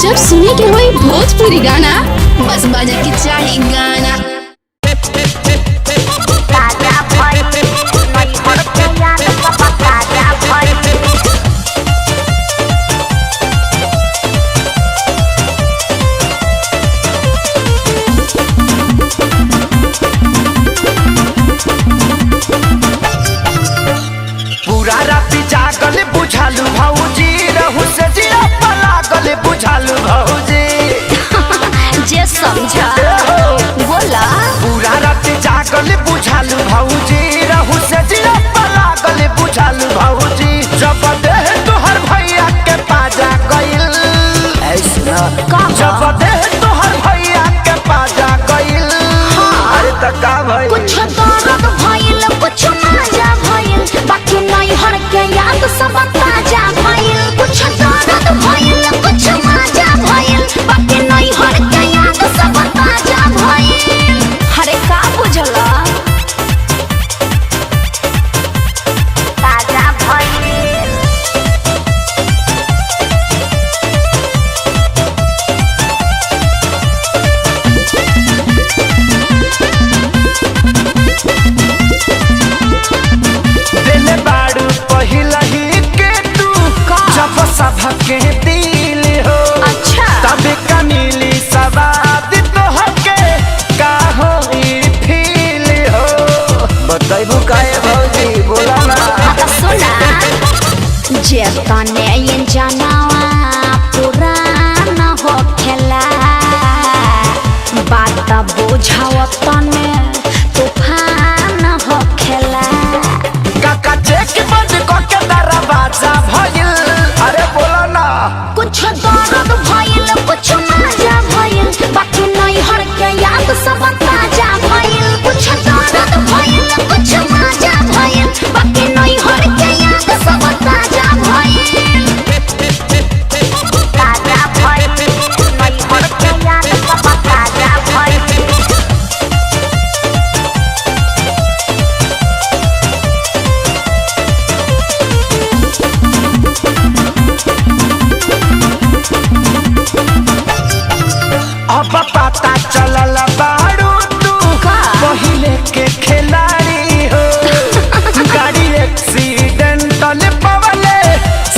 जब सुने के होई भोजपुरी गाना बस बजे के चाही गाना। पूरा रात जागल बुझालू भौजी रहू से जिया पलागल बुझालू भौजी जे समझा बोला। पूरा रात जागल बुझालू भौजी रहू से जिया पलागल बुझालू भौजी जब देह तोहर भैया के पाजा गइल ऐसा जब देह तोहर भैया के पाजा गइल अरे त का भइल कुछ दर्द भइल कुछ मजा भइल बाकी नहीं हर के याद सब ताजा भइल। कुछ दर्द भइल कुछ मजा भइल बाकी नहीं हर के याद सब ताजा भइल। अरे का बुझला ताजा भइल। दिल बाड़ू पहिला ही के तू जब सबके दिल हो अच्छा तब कमीली सवाद तोहके का हो ई फील हो बताइबू काहे भौजी बोला ना सुना जे तने ये जनावा पुराना हो खेला बात बुझाव तने तूफान हो खेला। काका चेक बंद करके दरवाजा भइल अरे बोला ना कुछ दर्द भइल कुछ मजा भइल बाकी नहीं हर के याद सब ताजा भइल। कुछ दर्द भइल कुछ मजा भइल बाकी नहीं हर के याद सब ताजा भइल। ताजा भइल नहीं हर के याद सब ताजा भइल। अब पता चलल बाड़ू तू पहिले के खिलाड़ी हो गाड़ी एक्सीडेंटल पवले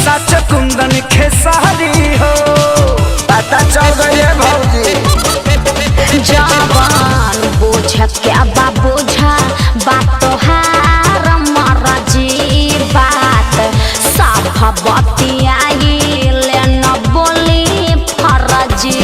सच कुंदन खेसारी हो पता चल गए भौजी जवान बोझ क्या बा बोझा बात तोहार मरजी बात साफ बतियाइल न बोली फरजी।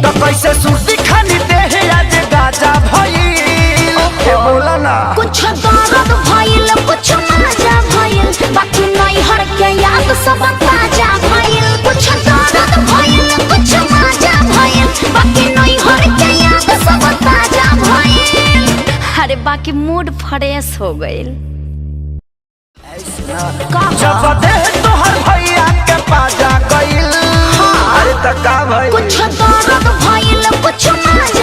तो कैसे सुर्ती खानी देह आज गाजा भइल बोला ना कुछ दर्द भइल कुछ मजा भइल बाकी नहीं हर के याद सब ताजा भइल। कुछ दर्द भइल कुछ मजा भइल बाकी नहीं हर के याद सब ताजा भइल। अरे बाकी मूड फ्रेश हो गइल। जब देह तोहर भैया के पाजा गइल अरे त का भइल कुछ दर्द भइल कुछ मजा